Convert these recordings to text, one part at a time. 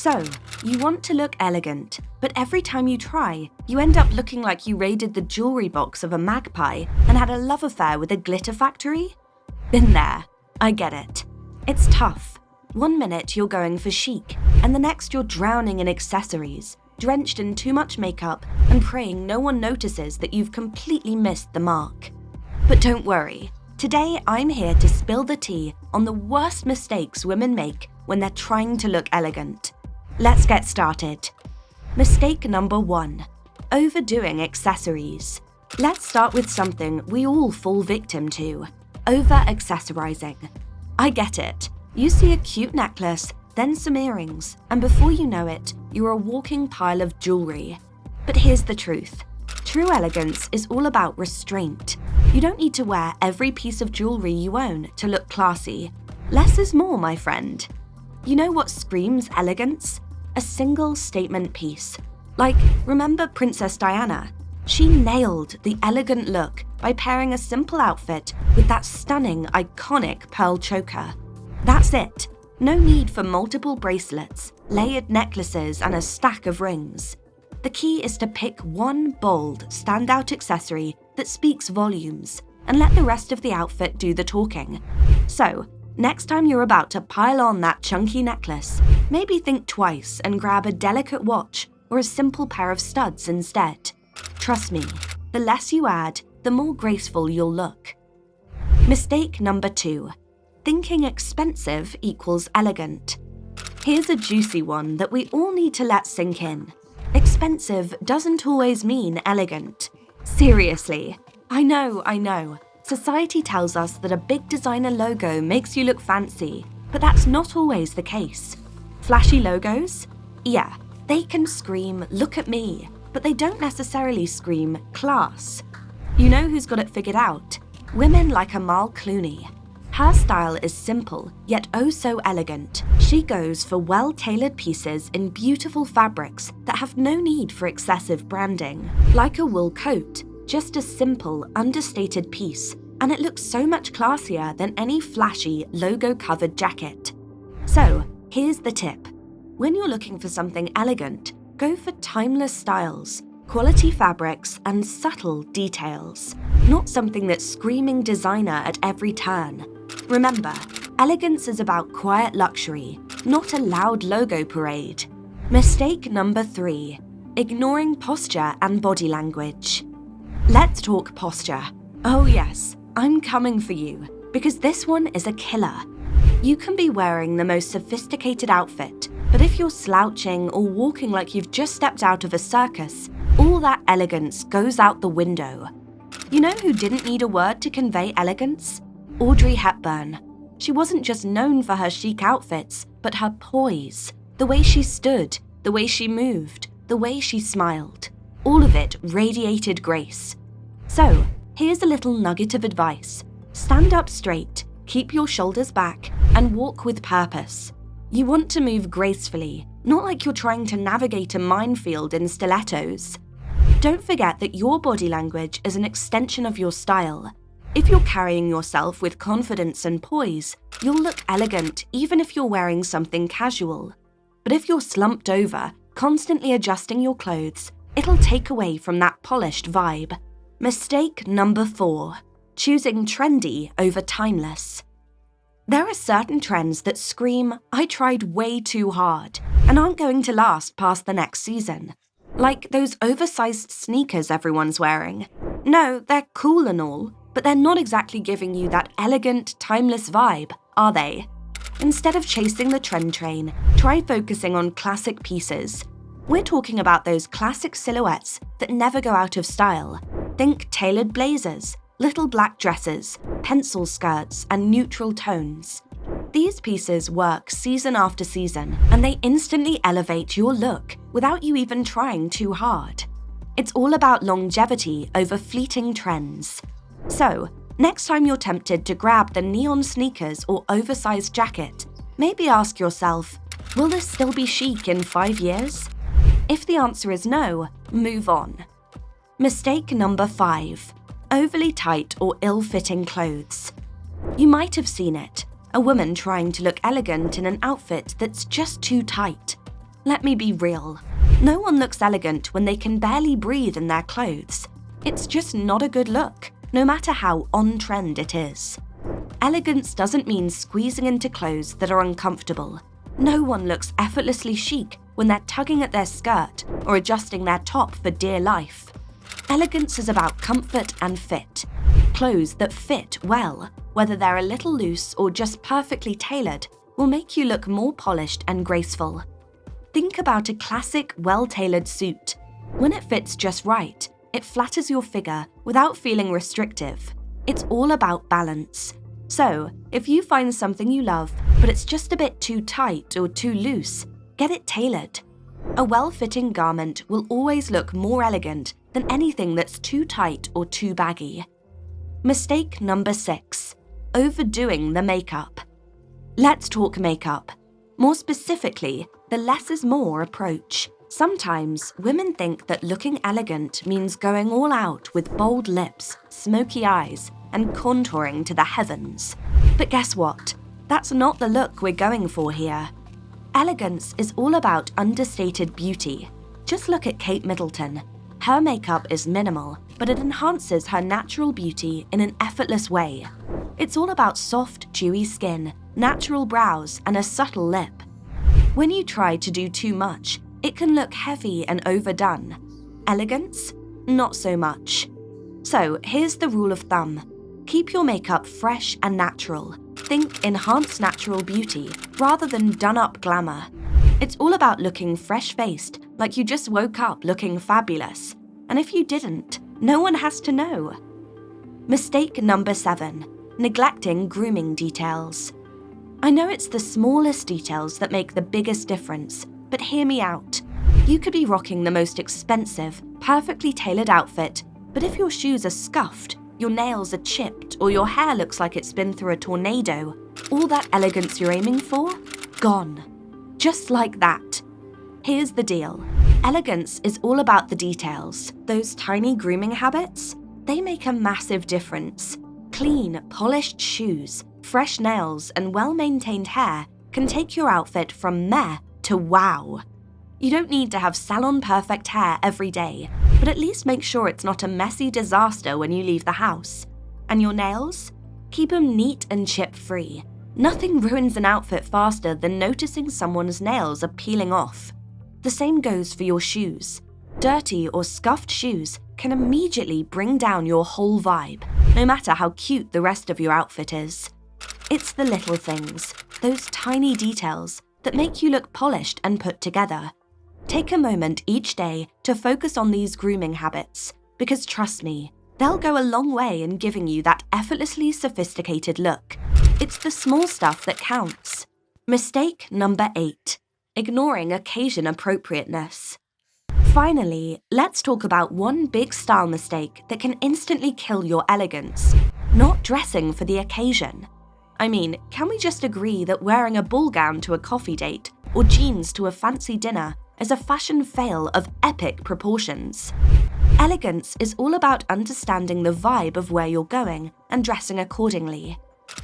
So, you want to look elegant, but every time you try, you end up looking like you raided the jewelry box of a magpie and had a love affair with a glitter factory? Been there. I get it. It's tough. One minute you're going for chic, and the next you're drowning in accessories, drenched in too much makeup and praying no one notices that you've completely missed the mark. But don't worry. Today I'm here to spill the tea on the worst mistakes women make when they're trying to look elegant. Let's get started. Mistake number 1. Overdoing accessories. Let's start with something we all fall victim to. Over-accessorizing. I get it. You see a cute necklace, then some earrings, and before you know it, you're a walking pile of jewelry. But here's the truth. True elegance is all about restraint. You don't need to wear every piece of jewelry you own to look classy. Less is more, my friend. You know what screams elegance? A single statement piece. Like, remember Princess Diana? She nailed the elegant look by pairing a simple outfit with that stunning, iconic pearl choker. That's it. No need for multiple bracelets, layered necklaces, and a stack of rings. The key is to pick one bold, standout accessory that speaks volumes and let the rest of the outfit do the talking. So, next time you're about to pile on that chunky necklace, maybe think twice and grab a delicate watch or a simple pair of studs instead. Trust me, the less you add, the more graceful you'll look. Mistake number 2. Thinking expensive equals elegant. Here's a juicy one that we all need to let sink in. Expensive doesn't always mean elegant. Seriously. I know. Society tells us that a big designer logo makes you look fancy, but that's not always the case. Flashy logos? Yeah, they can scream, "Look at me," but they don't necessarily scream class. You know who's got it figured out? Women like Amal Clooney. Her style is simple, yet oh so elegant. She goes for well-tailored pieces in beautiful fabrics that have no need for excessive branding. Like a wool coat, just a simple, understated piece, and it looks so much classier than any flashy, logo-covered jacket. So, here's the tip. When you're looking for something elegant, go for timeless styles, quality fabrics, and subtle details. Not something that's screaming designer at every turn. Remember, elegance is about quiet luxury, not a loud logo parade. Mistake number 3. Ignoring posture and body language. Let's talk posture. Oh yes, I'm coming for you, because this one is a killer. You can be wearing the most sophisticated outfit, but if you're slouching or walking like you've just stepped out of a circus, all that elegance goes out the window. You know who didn't need a word to convey elegance? Audrey Hepburn. She wasn't just known for her chic outfits, but her poise. The way she stood, the way she moved, the way she smiled. All of it radiated grace. So, here's a little nugget of advice. Stand up straight, keep your shoulders back, and walk with purpose. You want to move gracefully, not like you're trying to navigate a minefield in stilettos. Don't forget that your body language is an extension of your style. If you're carrying yourself with confidence and poise, you'll look elegant even if you're wearing something casual. But if you're slumped over, constantly adjusting your clothes, it'll take away from that polished vibe. Mistake number 4. Choosing trendy over timeless. There are certain trends that scream, "I tried way too hard," and aren't going to last past the next season. Like those oversized sneakers everyone's wearing. No, they're cool and all, but they're not exactly giving you that elegant, timeless vibe, are they? Instead of chasing the trend train, try focusing on classic pieces. We're talking about those classic silhouettes that never go out of style. Think tailored blazers, little black dresses, pencil skirts, and neutral tones. These pieces work season after season, and they instantly elevate your look without you even trying too hard. It's all about longevity over fleeting trends. So, next time you're tempted to grab the neon sneakers or oversized jacket, maybe ask yourself, will this still be chic in 5 years? If the answer is no, move on. Mistake number 5. Overly tight or ill-fitting clothes. You might have seen it, a woman trying to look elegant in an outfit that's just too tight. Let me be real. No one looks elegant when they can barely breathe in their clothes. It's just not a good look, no matter how on-trend it is. Elegance doesn't mean squeezing into clothes that are uncomfortable. No one looks effortlessly chic when they're tugging at their skirt or adjusting their top for dear life. Elegance is about comfort and fit. Clothes that fit well, whether they're a little loose or just perfectly tailored, will make you look more polished and graceful. Think about a classic, well-tailored suit. When it fits just right, it flatters your figure without feeling restrictive. It's all about balance. So, if you find something you love, but it's just a bit too tight or too loose, get it tailored. A well-fitting garment will always look more elegant than anything that's too tight or too baggy. Mistake number 6. Overdoing the makeup. Let's talk makeup. More specifically, the less is more approach. Sometimes, women think that looking elegant means going all out with bold lips, smoky eyes, and contouring to the heavens. But guess what? That's not the look we're going for here. Elegance is all about understated beauty. Just look at Kate Middleton. Her makeup is minimal, but it enhances her natural beauty in an effortless way. It's all about soft, dewy skin, natural brows, and a subtle lip. When you try to do too much, it can look heavy and overdone. Elegance? Not so much. So here's the rule of thumb. Keep your makeup fresh and natural. Think enhanced natural beauty rather than done-up glamour. It's all about looking fresh-faced, like you just woke up looking fabulous. And if you didn't, no one has to know. Mistake number 7. Neglecting grooming details. I know it's the smallest details that make the biggest difference, but hear me out. You could be rocking the most expensive, perfectly tailored outfit, but if your shoes are scuffed, your nails are chipped, or your hair looks like it's been through a tornado, all that elegance you're aiming for? Gone. Just like that. Here's the deal. Elegance is all about the details. Those tiny grooming habits, they make a massive difference. Clean, polished shoes, fresh nails, and well-maintained hair can take your outfit from meh to wow. You don't need to have salon-perfect hair every day, but at least make sure it's not a messy disaster when you leave the house. And your nails? Keep them neat and chip-free. Nothing ruins an outfit faster than noticing someone's nails are peeling off. The same goes for your shoes. Dirty or scuffed shoes can immediately bring down your whole vibe, no matter how cute the rest of your outfit is. It's the little things, those tiny details, that make you look polished and put together. Take a moment each day to focus on these grooming habits, because trust me, they'll go a long way in giving you that effortlessly sophisticated look. It's the small stuff that counts. Mistake number 8. Ignoring occasion appropriateness. Finally, let's talk about one big style mistake that can instantly kill your elegance: not dressing for the occasion. I mean, can we just agree that wearing a ball gown to a coffee date or jeans to a fancy dinner is a fashion fail of epic proportions? Elegance is all about understanding the vibe of where you're going and dressing accordingly.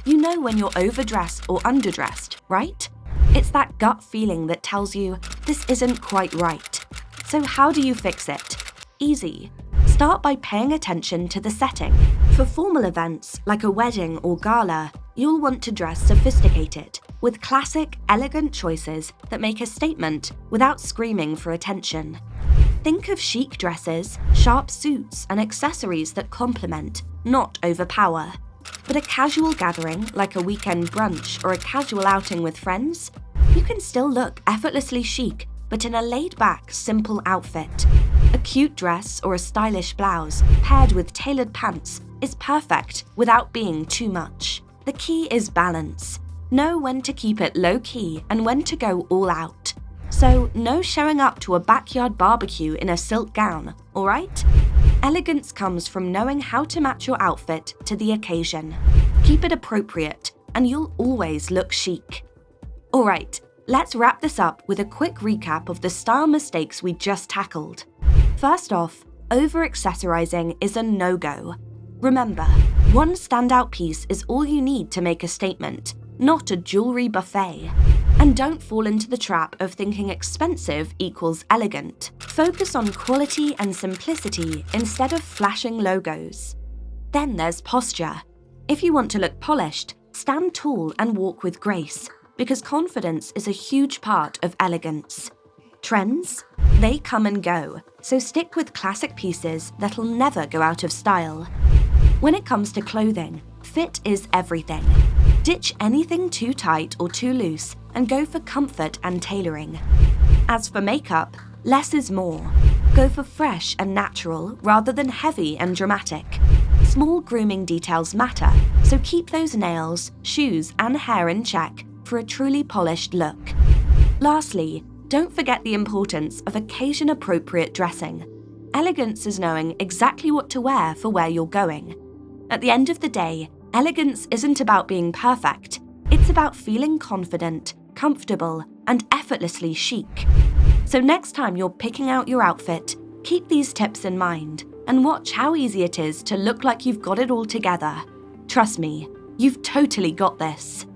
You know when you're overdressed or underdressed, right? It's that gut feeling that tells you this isn't quite right. So how do you fix it? Easy. Start by paying attention to the setting. For formal events like a wedding or gala, you'll want to dress sophisticated, with classic, elegant choices that make a statement without screaming for attention. Think of chic dresses, sharp suits, and accessories that complement, not overpower. But a casual gathering, like a weekend brunch or a casual outing with friends, you can still look effortlessly chic, but in a laid-back, simple outfit. A cute dress or a stylish blouse, paired with tailored pants, is perfect without being too much. The key is balance. Know when to keep it low-key and when to go all out. So, no showing up to a backyard barbecue in a silk gown, alright? Elegance comes from knowing how to match your outfit to the occasion. Keep it appropriate, and you'll always look chic. Alright, let's wrap this up with a quick recap of the style mistakes we just tackled. First off, over-accessorizing is a no-go. Remember, one standout piece is all you need to make a statement, not a jewelry buffet. And don't fall into the trap of thinking expensive equals elegant. Focus on quality and simplicity instead of flashing logos. Then there's posture. If you want to look polished, stand tall and walk with grace, because confidence is a huge part of elegance. Trends? They come and go, so stick with classic pieces that'll never go out of style. When it comes to clothing, fit is everything. Ditch anything too tight or too loose and go for comfort and tailoring. As for makeup, less is more. Go for fresh and natural rather than heavy and dramatic. Small grooming details matter, so keep those nails, shoes, and hair in check for a truly polished look. Lastly, don't forget the importance of occasion-appropriate dressing. Elegance is knowing exactly what to wear for where you're going. At the end of the day, elegance isn't about being perfect. It's about feeling confident, comfortable, and effortlessly chic. So next time you're picking out your outfit, keep these tips in mind and watch how easy it is to look like you've got it all together. Trust me, you've totally got this.